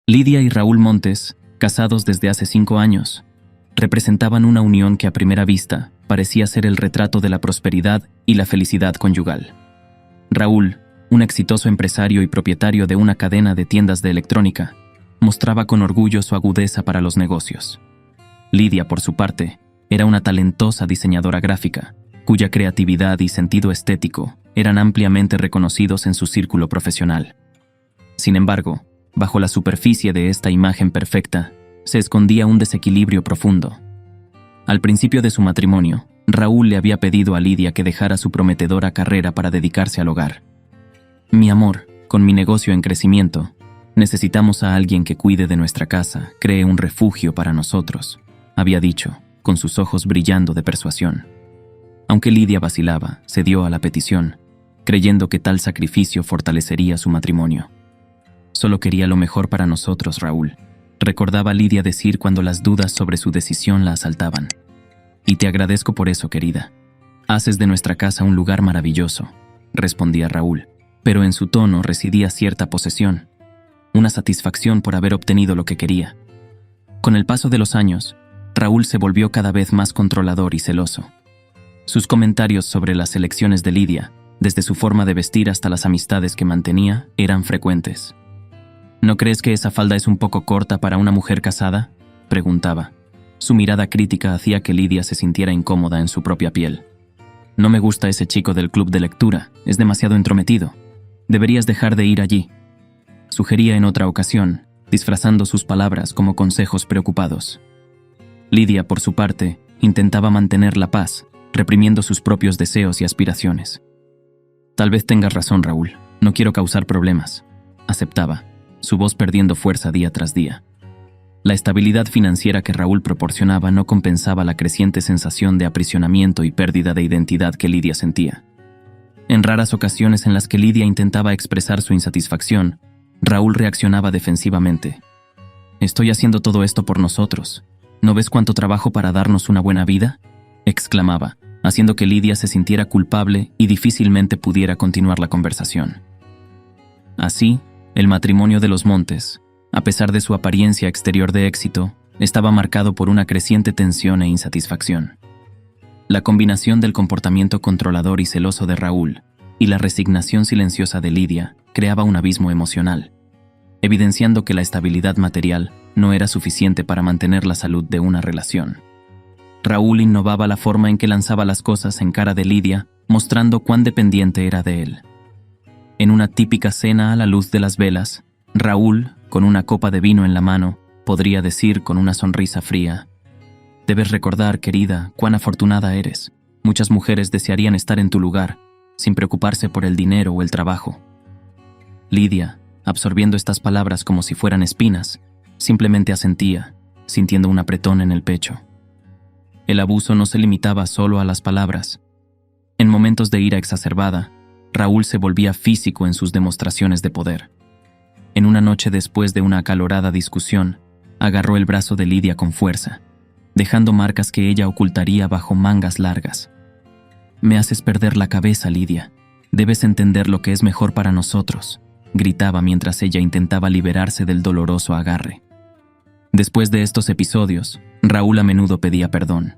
Lidia y Raúl Montes, casados desde hace 5 años, representaban una unión que a primera vista parecía ser el retrato de la prosperidad y la felicidad conyugal. Raúl, un exitoso empresario y propietario de una cadena de tiendas de electrónica, mostraba con orgullo su agudeza para los negocios. Lidia, por su parte, era una talentosa diseñadora gráfica, cuya creatividad y sentido estético eran ampliamente reconocidos en su círculo profesional. Sin embargo, bajo la superficie de esta imagen perfecta, se escondía un desequilibrio profundo. Al principio de su matrimonio, Raúl le había pedido a Lidia que dejara su prometedora carrera para dedicarse al hogar. «Mi amor, con mi negocio en crecimiento, necesitamos a alguien que cuide de nuestra casa, cree un refugio para nosotros», había dicho, con sus ojos brillando de persuasión. Aunque Lidia vacilaba, cedió a la petición, creyendo que tal sacrificio fortalecería su matrimonio. «Solo quería lo mejor para nosotros, Raúl», recordaba Lidia decir cuando las dudas sobre su decisión la asaltaban. «Y te agradezco por eso, querida. Haces de nuestra casa un lugar maravilloso», respondía Raúl, pero en su tono residía cierta posesión, una satisfacción por haber obtenido lo que quería. Con el paso de los años, Raúl se volvió cada vez más controlador y celoso. Sus comentarios sobre las elecciones de Lidia, desde su forma de vestir hasta las amistades que mantenía, eran frecuentes. «¿No crees que esa falda es un poco corta para una mujer casada?», preguntaba. Su mirada crítica hacía que Lidia se sintiera incómoda en su propia piel. «No me gusta ese chico del club de lectura, es demasiado entrometido. Deberías dejar de ir allí», sugería en otra ocasión, disfrazando sus palabras como consejos preocupados. Lidia, por su parte, intentaba mantener la paz, reprimiendo sus propios deseos y aspiraciones. «Tal vez tengas razón, Raúl, no quiero causar problemas», aceptaba, su voz perdiendo fuerza día tras día. La estabilidad financiera que Raúl proporcionaba no compensaba la creciente sensación de aprisionamiento y pérdida de identidad que Lidia sentía. En raras ocasiones en las que Lidia intentaba expresar su insatisfacción, Raúl reaccionaba defensivamente. «Estoy haciendo todo esto por nosotros. ¿No ves cuánto trabajo para darnos una buena vida?», exclamaba, haciendo que Lidia se sintiera culpable y difícilmente pudiera continuar la conversación. Así, el matrimonio de los Montes, a pesar de su apariencia exterior de éxito, estaba marcado por una creciente tensión e insatisfacción. La combinación del comportamiento controlador y celoso de Raúl y la resignación silenciosa de Lidia creaba un abismo emocional, evidenciando que la estabilidad material no era suficiente para mantener la salud de una relación. Raúl innovaba la forma en que lanzaba las cosas en cara de Lidia, mostrando cuán dependiente era de él. En una típica cena a la luz de las velas, Raúl, con una copa de vino en la mano, podría decir con una sonrisa fría: «Debes recordar, querida, cuán afortunada eres. Muchas mujeres desearían estar en tu lugar, sin preocuparse por el dinero o el trabajo». Lidia, absorbiendo estas palabras como si fueran espinas, simplemente asentía, sintiendo un apretón en el pecho. El abuso no se limitaba solo a las palabras. En momentos de ira exacerbada, Raúl se volvía físico en sus demostraciones de poder. En una noche después de una acalorada discusión, agarró el brazo de Lidia con fuerza, dejando marcas que ella ocultaría bajo mangas largas. «Me haces perder la cabeza, Lidia. Debes entender lo que es mejor para nosotros», gritaba mientras ella intentaba liberarse del doloroso agarre. Después de estos episodios, Raúl a menudo pedía perdón.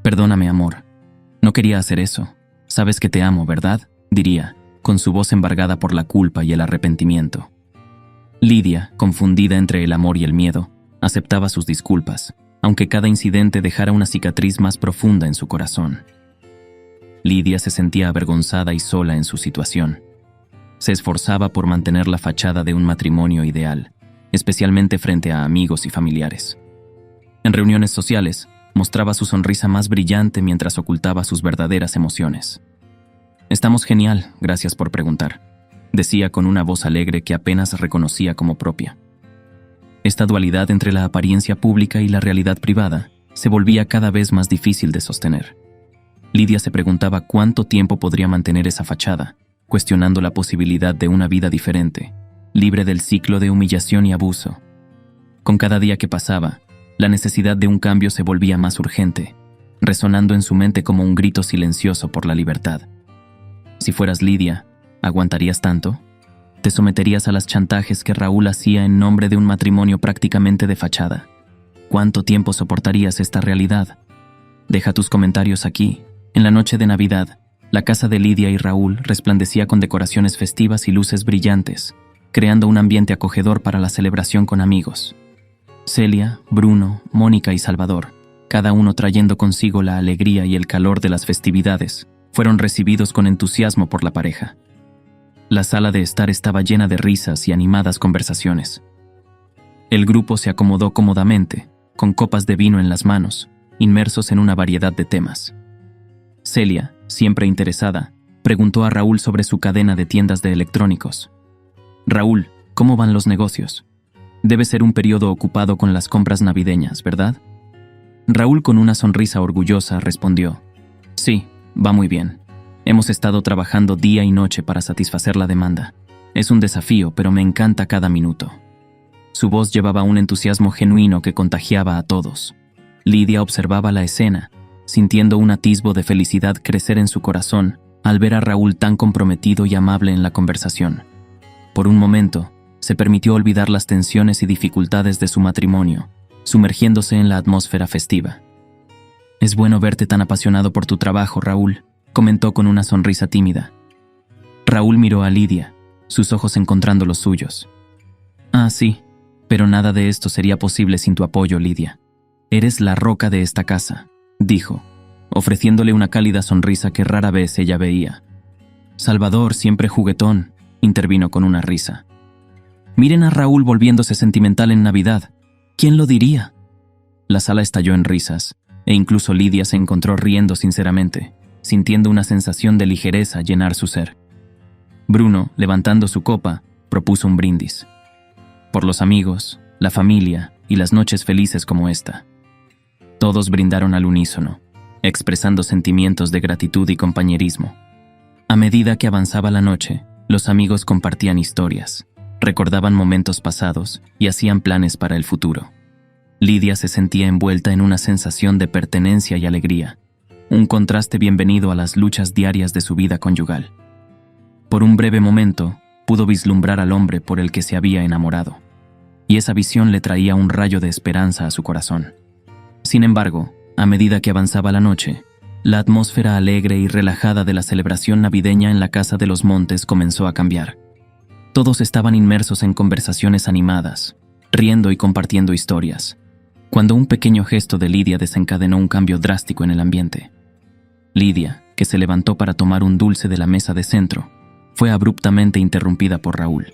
«Perdóname, amor. No quería hacer eso. Sabes que te amo, ¿verdad?», diría, con su voz embargada por la culpa y el arrepentimiento. Lidia, confundida entre el amor y el miedo, aceptaba sus disculpas, aunque cada incidente dejara una cicatriz más profunda en su corazón. Lidia se sentía avergonzada y sola en su situación. Se esforzaba por mantener la fachada de un matrimonio ideal, especialmente frente a amigos y familiares. En reuniones sociales, mostraba su sonrisa más brillante mientras ocultaba sus verdaderas emociones. «Estamos genial, gracias por preguntar», decía con una voz alegre que apenas reconocía como propia. Esta dualidad entre la apariencia pública y la realidad privada se volvía cada vez más difícil de sostener. Lidia se preguntaba cuánto tiempo podría mantener esa fachada, cuestionando la posibilidad de una vida diferente, libre del ciclo de humillación y abuso. Con cada día que pasaba, la necesidad de un cambio se volvía más urgente, resonando en su mente como un grito silencioso por la libertad. «Si fueras Lidia, ¿aguantarías tanto?», Te someterías a los chantajes que Raúl hacía en nombre de un matrimonio prácticamente de fachada. ¿Cuánto tiempo soportarías esta realidad? Deja tus comentarios aquí. En la noche de Navidad, la casa de Lidia y Raúl resplandecía con decoraciones festivas y luces brillantes, creando un ambiente acogedor para la celebración con amigos. Celia, Bruno, Mónica y Salvador, cada uno trayendo consigo la alegría y el calor de las festividades, fueron recibidos con entusiasmo por la pareja. La sala de estar estaba llena de risas y animadas conversaciones. El grupo se acomodó cómodamente, con copas de vino en las manos, inmersos en una variedad de temas. Celia, siempre interesada, preguntó a Raúl sobre su cadena de tiendas de electrónicos. «Raúl, ¿cómo van los negocios? Debe ser un periodo ocupado con las compras navideñas, ¿verdad?» Raúl, con una sonrisa orgullosa, respondió: «Sí, va muy bien. Hemos estado trabajando día y noche para satisfacer la demanda. Es un desafío, pero me encanta cada minuto». Su voz llevaba un entusiasmo genuino que contagiaba a todos. Lidia observaba la escena, sintiendo un atisbo de felicidad crecer en su corazón al ver a Raúl tan comprometido y amable en la conversación. Por un momento, se permitió olvidar las tensiones y dificultades de su matrimonio, sumergiéndose en la atmósfera festiva. «Es bueno verte tan apasionado por tu trabajo, Raúl», comentó con una sonrisa tímida. Raúl miró a Lidia, sus ojos encontrando los suyos. «Ah, sí, pero nada de esto sería posible sin tu apoyo, Lidia. Eres la roca de esta casa», dijo, ofreciéndole una cálida sonrisa que rara vez ella veía. «Salvador, siempre juguetón», intervino con una risa. «Miren a Raúl volviéndose sentimental en Navidad. ¿Quién lo diría?». La sala estalló en risas, e incluso Lidia se encontró riendo sinceramente, sintiendo una sensación de ligereza llenar su ser. Bruno, levantando su copa, propuso un brindis. Por los amigos, la familia y las noches felices como esta. Todos brindaron al unísono, expresando sentimientos de gratitud y compañerismo. A medida que avanzaba la noche, los amigos compartían historias, recordaban momentos pasados y hacían planes para el futuro. Lidia se sentía envuelta en una sensación de pertenencia y alegría, un contraste bienvenido a las luchas diarias de su vida conyugal. Por un breve momento, pudo vislumbrar al hombre por el que se había enamorado, y esa visión le traía un rayo de esperanza a su corazón. Sin embargo, a medida que avanzaba la noche, la atmósfera alegre y relajada de la celebración navideña en la Casa de los Montes comenzó a cambiar. Todos estaban inmersos en conversaciones animadas, riendo y compartiendo historias, cuando un pequeño gesto de Lidia desencadenó un cambio drástico en el ambiente. Lidia, que se levantó para tomar un dulce de la mesa de centro, fue abruptamente interrumpida por Raúl.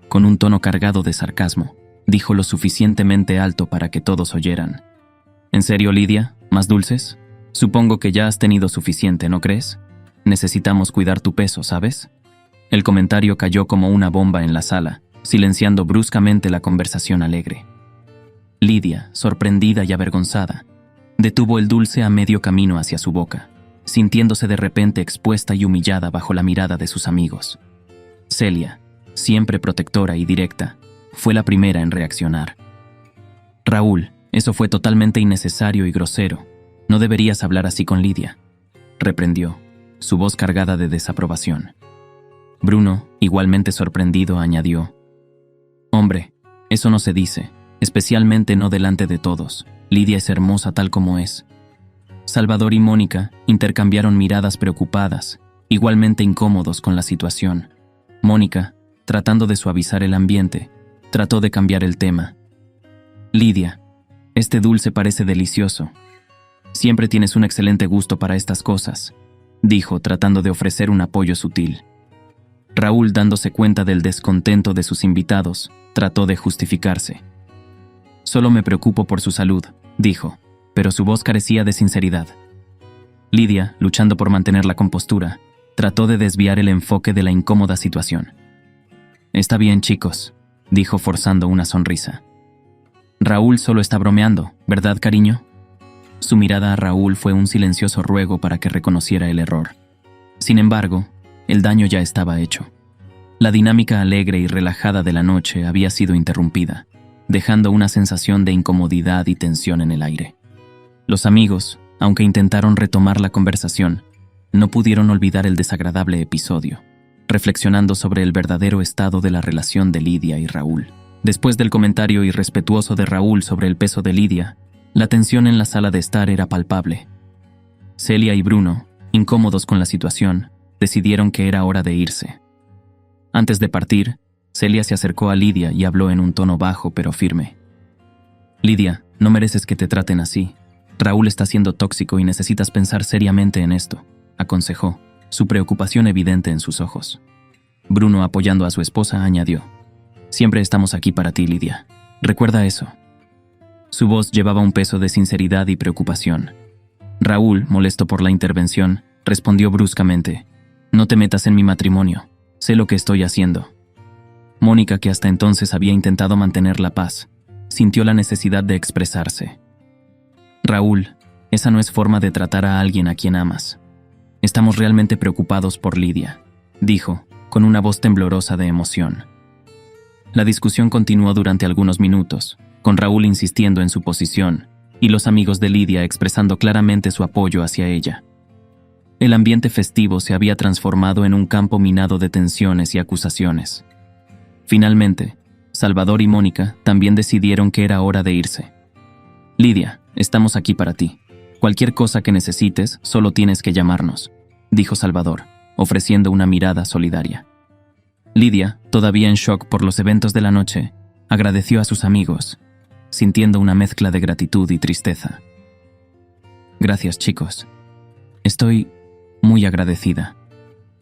Con un tono cargado de sarcasmo, dijo lo suficientemente alto para que todos oyeran: «¿En serio, Lidia? ¿Más dulces? Supongo que ya has tenido suficiente, ¿no crees? Necesitamos cuidar tu peso, ¿sabes?». El comentario cayó como una bomba en la sala, silenciando bruscamente la conversación alegre. Lidia, sorprendida y avergonzada, detuvo el dulce a medio camino hacia su boca, sintiéndose de repente expuesta y humillada bajo la mirada de sus amigos. Celia, siempre protectora y directa, fue la primera en reaccionar. «Raúl, eso fue totalmente innecesario y grosero. No deberías hablar así con Lidia», reprendió, su voz cargada de desaprobación. Bruno, igualmente sorprendido, añadió: «Hombre, eso no se dice, especialmente no delante de todos. Lidia es hermosa tal como es». Salvador y Mónica intercambiaron miradas preocupadas, igualmente incómodos con la situación. Mónica, tratando de suavizar el ambiente, trató de cambiar el tema. «Lidia, este dulce parece delicioso. Siempre tienes un excelente gusto para estas cosas», dijo, tratando de ofrecer un apoyo sutil. Raúl, dándose cuenta del descontento de sus invitados, trató de justificarse. «Solo me preocupo por su salud», dijo, pero su voz carecía de sinceridad. Lidia, luchando por mantener la compostura, trató de desviar el enfoque de la incómoda situación. «Está bien, chicos», dijo forzando una sonrisa. «Raúl solo está bromeando, ¿verdad, cariño?». Su mirada a Raúl fue un silencioso ruego para que reconociera el error. Sin embargo, el daño ya estaba hecho. La dinámica alegre y relajada de la noche había sido interrumpida, dejando una sensación de incomodidad y tensión en el aire. Los amigos, aunque intentaron retomar la conversación, no pudieron olvidar el desagradable episodio. reflexionando sobre el verdadero estado de la relación de Lidia y Raúl. Después del comentario irrespetuoso de Raúl sobre el peso de Lidia, la tensión en la sala de estar era palpable. Celia y Bruno, incómodos con la situación, decidieron que era hora de irse. Antes de partir, Celia se acercó a Lidia y habló en un tono bajo pero firme. «Lidia, no mereces que te traten así. Raúl está siendo tóxico y necesitas pensar seriamente en esto», aconsejó, su preocupación evidente en sus ojos. Bruno, apoyando a su esposa, añadió: «Siempre estamos aquí para ti, Lidia. Recuerda eso». Su voz llevaba un peso de sinceridad y preocupación. Raúl, molesto por la intervención, respondió bruscamente: «No te metas en mi matrimonio. Sé lo que estoy haciendo». Mónica, que hasta entonces había intentado mantener la paz, sintió la necesidad de expresarse. «Raúl, esa no es forma de tratar a alguien a quien amas. Estamos realmente preocupados por Lidia», dijo, con una voz temblorosa de emoción. La discusión continuó durante algunos minutos, con Raúl insistiendo en su posición y los amigos de Lidia expresando claramente su apoyo hacia ella. El ambiente festivo se había transformado en un campo minado de tensiones y acusaciones. Finalmente, Salvador y Mónica también decidieron que era hora de irse. «Lidia, estamos aquí para ti. Cualquier cosa que necesites, solo tienes que llamarnos», dijo Salvador, ofreciendo una mirada solidaria. Lidia, todavía en shock por los eventos de la noche, agradeció a sus amigos, sintiendo una mezcla de gratitud y tristeza. «Gracias, chicos. Estoy muy agradecida»,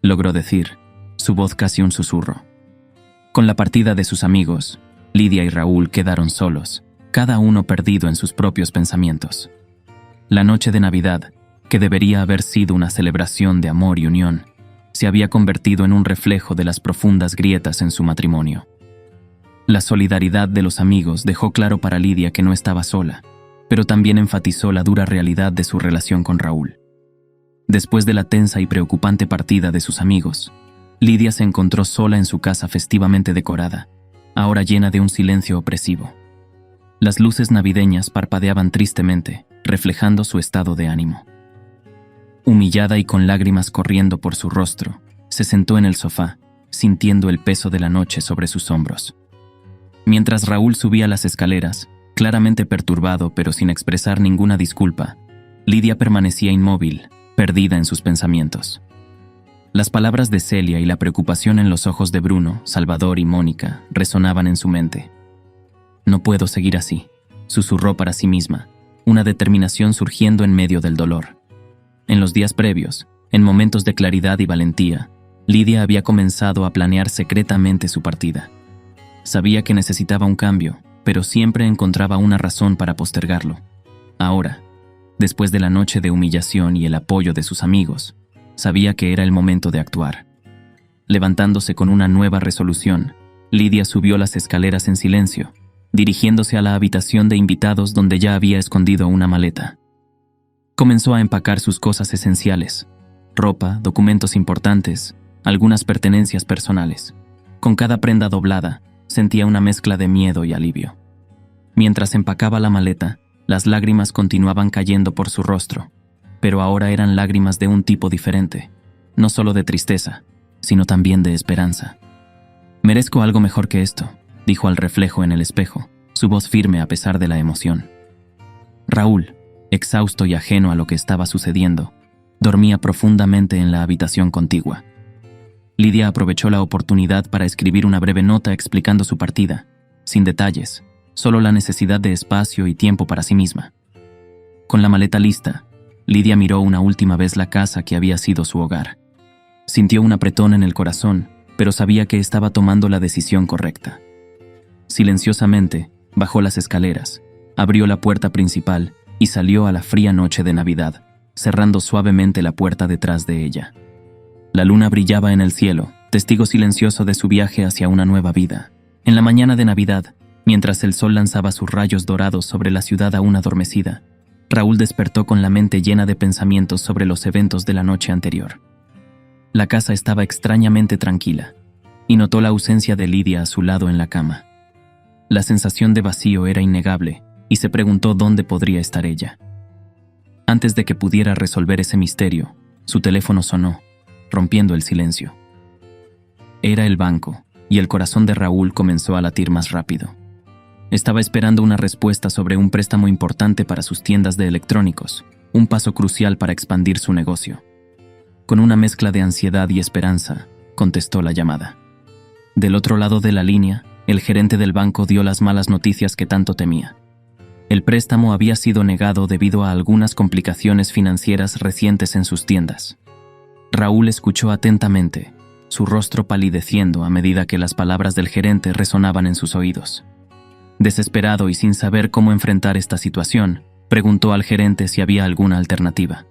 logró decir, su voz casi un susurro. Con la partida de sus amigos, Lidia y Raúl quedaron solos, cada uno perdido en sus propios pensamientos. La noche de Navidad, que debería haber sido una celebración de amor y unión, se había convertido en un reflejo de las profundas grietas en su matrimonio. La solidaridad de los amigos dejó claro para Lidia que no estaba sola, pero también enfatizó la dura realidad de su relación con Raúl. Después de la tensa y preocupante partida de sus amigos, Lidia se encontró sola en su casa festivamente decorada, ahora llena de un silencio opresivo. Las luces navideñas parpadeaban tristemente, reflejando su estado de ánimo. Humillada y con lágrimas corriendo por su rostro, se sentó en el sofá, sintiendo el peso de la noche sobre sus hombros. Mientras Raúl subía las escaleras, claramente perturbado pero sin expresar ninguna disculpa, Lidia permanecía inmóvil, perdida en sus pensamientos. Las palabras de Celia y la preocupación en los ojos de Bruno, Salvador y Mónica resonaban en su mente. «No puedo seguir así», susurró para sí misma, una determinación surgiendo en medio del dolor. En los días previos, en momentos de claridad y valentía, Lidia había comenzado a planear secretamente su partida. Sabía que necesitaba un cambio, pero siempre encontraba una razón para postergarlo. Ahora, después de la noche de humillación y el apoyo de sus amigos, sabía que era el momento de actuar. Levantándose con una nueva resolución, Lidia subió las escaleras en silencio, dirigiéndose a la habitación de invitados donde ya había escondido una maleta. Comenzó a empacar sus cosas esenciales: ropa, documentos importantes, algunas pertenencias personales. Con cada prenda doblada, sentía una mezcla de miedo y alivio. Mientras empacaba la maleta, las lágrimas continuaban cayendo por su rostro, pero ahora eran lágrimas de un tipo diferente, no solo de tristeza, sino también de esperanza. «Merezco algo mejor que esto», dijo al reflejo en el espejo, su voz firme a pesar de la emoción. Raúl, exhausto y ajeno a lo que estaba sucediendo, dormía profundamente en la habitación contigua. Lidia aprovechó la oportunidad para escribir una breve nota explicando su partida, sin detalles, solo la necesidad de espacio y tiempo para sí misma. Con la maleta lista, Lidia miró una última vez la casa que había sido su hogar. Sintió un apretón en el corazón, pero sabía que estaba tomando la decisión correcta. Silenciosamente, bajó las escaleras, abrió la puerta principal y salió a la fría noche de Navidad, cerrando suavemente la puerta detrás de ella. La luna brillaba en el cielo, testigo silencioso de su viaje hacia una nueva vida. En la mañana de Navidad, mientras el sol lanzaba sus rayos dorados sobre la ciudad aún adormecida, Raúl despertó con la mente llena de pensamientos sobre los eventos de la noche anterior. La casa estaba extrañamente tranquila, y notó la ausencia de Lidia a su lado en la cama. La sensación de vacío era innegable, y se preguntó dónde podría estar ella. Antes de que pudiera resolver ese misterio, su teléfono sonó, rompiendo el silencio. Era el banco, y el corazón de Raúl comenzó a latir más rápido. Estaba esperando una respuesta sobre un préstamo importante para sus tiendas de electrónicos, un paso crucial para expandir su negocio. Con una mezcla de ansiedad y esperanza, contestó la llamada. Del otro lado de la línea, el gerente del banco dio las malas noticias que tanto temía. El préstamo había sido negado debido a algunas complicaciones financieras recientes en sus tiendas. Raúl escuchó atentamente, su rostro palideciendo a medida que las palabras del gerente resonaban en sus oídos. Desesperado y sin saber cómo enfrentar esta situación, preguntó al gerente si había alguna alternativa.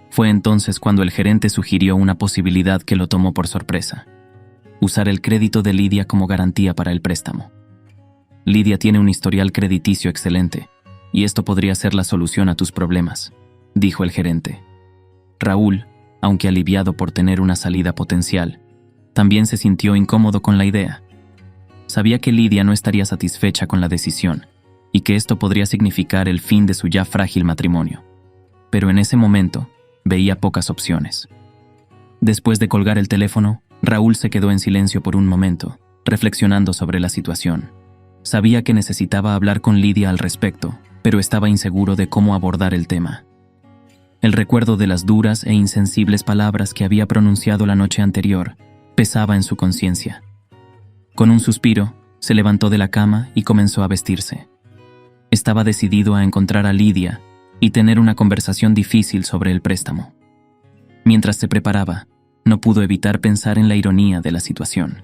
Fue entonces cuando el gerente sugirió una posibilidad que lo tomó por sorpresa: usar el crédito de Lidia como garantía para el préstamo. Lidia tiene un historial crediticio excelente, y esto podría ser la solución a tus problemas, dijo el gerente. Raúl, aunque aliviado por tener una salida potencial, también se sintió incómodo con la idea. Sabía que Lidia no estaría satisfecha con la decisión, y que esto podría significar el fin de su ya frágil matrimonio. Pero en ese momento, veía pocas opciones. Después de colgar el teléfono, Raúl se quedó en silencio por un momento, reflexionando sobre la situación. Sabía que necesitaba hablar con Lidia al respecto, pero estaba inseguro de cómo abordar el tema. El recuerdo de las duras e insensibles palabras que había pronunciado la noche anterior pesaba en su conciencia. Con un suspiro, se levantó de la cama y comenzó a vestirse. Estaba decidido a encontrar a Lidia y tener una conversación difícil sobre el préstamo. Mientras se preparaba, no pudo evitar pensar en la ironía de la situación.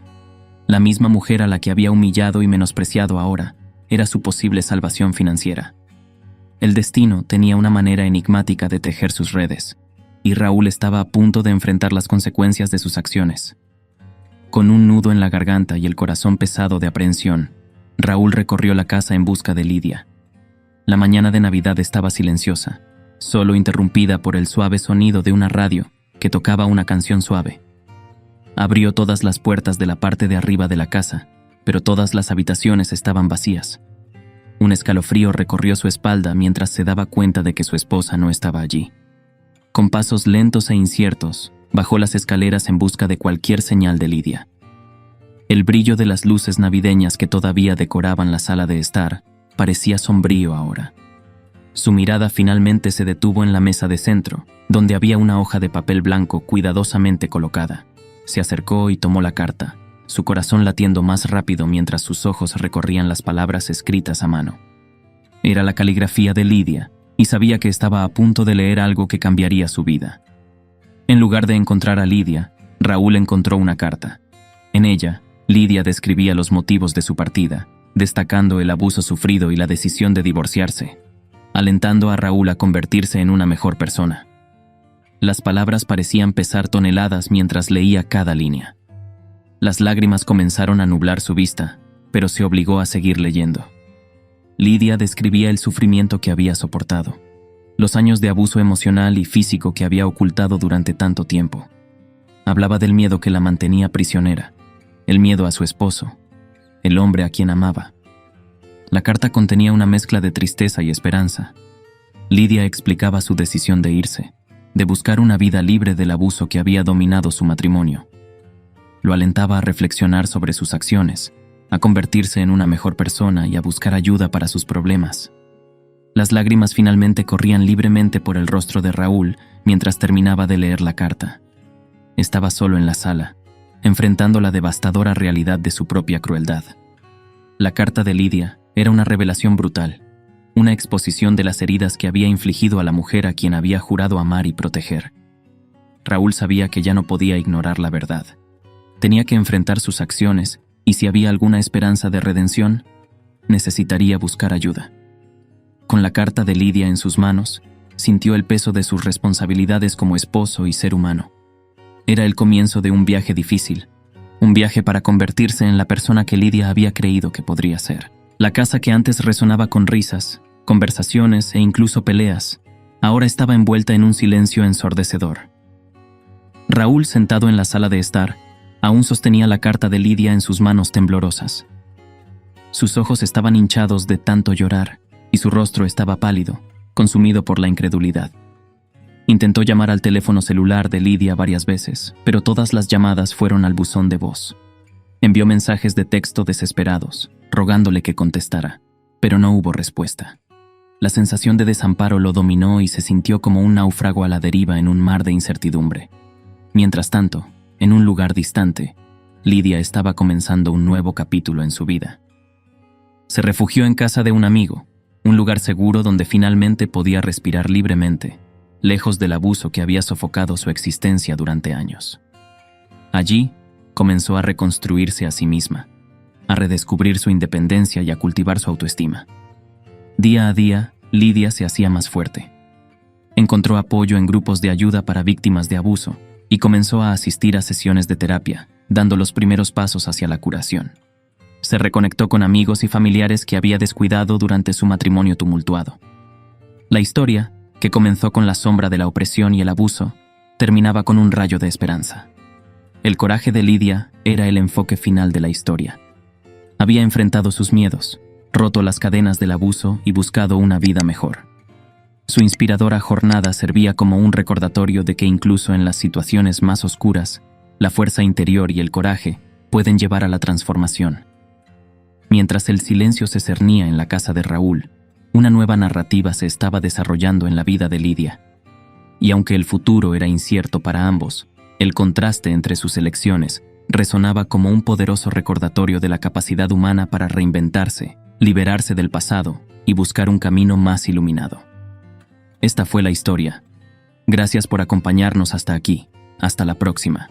La misma mujer a la que había humillado y menospreciado ahora era su posible salvación financiera. El destino tenía una manera enigmática de tejer sus redes, y Raúl estaba a punto de enfrentar las consecuencias de sus acciones. Con un nudo en la garganta y el corazón pesado de aprehensión, Raúl recorrió la casa en busca de Lidia. La mañana de Navidad estaba silenciosa, solo interrumpida por el suave sonido de una radio que tocaba una canción suave. Abrió todas las puertas de la parte de arriba de la casa, pero todas las habitaciones estaban vacías. Un escalofrío recorrió su espalda mientras se daba cuenta de que su esposa no estaba allí. Con pasos lentos e inciertos, bajó las escaleras en busca de cualquier señal de Lidia. El brillo de las luces navideñas que todavía decoraban la sala de estar parecía sombrío ahora. Su mirada finalmente se detuvo en la mesa de centro, donde había una hoja de papel blanco cuidadosamente colocada. Se acercó y tomó la carta, su corazón latiendo más rápido mientras sus ojos recorrían las palabras escritas a mano. Era la caligrafía de Lidia, y sabía que estaba a punto de leer algo que cambiaría su vida. En lugar de encontrar a Lidia, Raúl encontró una carta. En ella, Lidia describía los motivos de su partida, destacando el abuso sufrido y la decisión de divorciarse, alentando a Raúl a convertirse en una mejor persona. Las palabras parecían pesar toneladas mientras leía cada línea. Las lágrimas comenzaron a nublar su vista, pero se obligó a seguir leyendo. Lidia describía el sufrimiento que había soportado, los años de abuso emocional y físico que había ocultado durante tanto tiempo. Hablaba del miedo que la mantenía prisionera, el miedo a su esposo, el hombre a quien amaba. La carta contenía una mezcla de tristeza y esperanza. Lidia explicaba su decisión de irse, de buscar una vida libre del abuso que había dominado su matrimonio. Lo alentaba a reflexionar sobre sus acciones, a convertirse en una mejor persona y a buscar ayuda para sus problemas. Las lágrimas finalmente corrían libremente por el rostro de Raúl mientras terminaba de leer la carta. Estaba solo en la sala, enfrentando la devastadora realidad de su propia crueldad. La carta de Lidia era una revelación brutal, una exposición de las heridas que había infligido a la mujer a quien había jurado amar y proteger. Raúl sabía que ya no podía ignorar la verdad. Tenía que enfrentar sus acciones y si había alguna esperanza de redención, necesitaría buscar ayuda. Con la carta de Lidia en sus manos, sintió el peso de sus responsabilidades como esposo y ser humano. Era el comienzo de un viaje difícil, un viaje para convertirse en la persona que Lidia había creído que podría ser. La casa que antes resonaba con risas, conversaciones e incluso peleas, ahora estaba envuelta en un silencio ensordecedor. Raúl, sentado en la sala de estar, aún sostenía la carta de Lidia en sus manos temblorosas. Sus ojos estaban hinchados de tanto llorar, y su rostro estaba pálido, consumido por la incredulidad. Intentó llamar al teléfono celular de Lidia varias veces, pero todas las llamadas fueron al buzón de voz. Envió mensajes de texto desesperados, rogándole que contestara, pero no hubo respuesta. La sensación de desamparo lo dominó y se sintió como un náufrago a la deriva en un mar de incertidumbre. Mientras tanto, en un lugar distante, Lidia estaba comenzando un nuevo capítulo en su vida. Se refugió en casa de un amigo, un lugar seguro donde finalmente podía respirar libremente, lejos del abuso que había sofocado su existencia durante años. Allí, comenzó a reconstruirse a sí misma, a redescubrir su independencia y a cultivar su autoestima. Día a día, Lidia se hacía más fuerte. Encontró apoyo en grupos de ayuda para víctimas de abuso y comenzó a asistir a sesiones de terapia, dando los primeros pasos hacia la curación. Se reconectó con amigos y familiares que había descuidado durante su matrimonio tumultuado. La historia, que comenzó con la sombra de la opresión y el abuso, terminaba con un rayo de esperanza. El coraje de Lidia era el enfoque final de la historia. Había enfrentado sus miedos, roto las cadenas del abuso y buscado una vida mejor. Su inspiradora jornada servía como un recordatorio de que incluso en las situaciones más oscuras, la fuerza interior y el coraje pueden llevar a la transformación. Mientras el silencio se cernía en la casa de Raúl, una nueva narrativa se estaba desarrollando en la vida de Lidia. Y aunque el futuro era incierto para ambos, el contraste entre sus elecciones resonaba como un poderoso recordatorio de la capacidad humana para reinventarse, liberarse del pasado y buscar un camino más iluminado. Esta fue la historia. Gracias por acompañarnos hasta aquí. Hasta la próxima.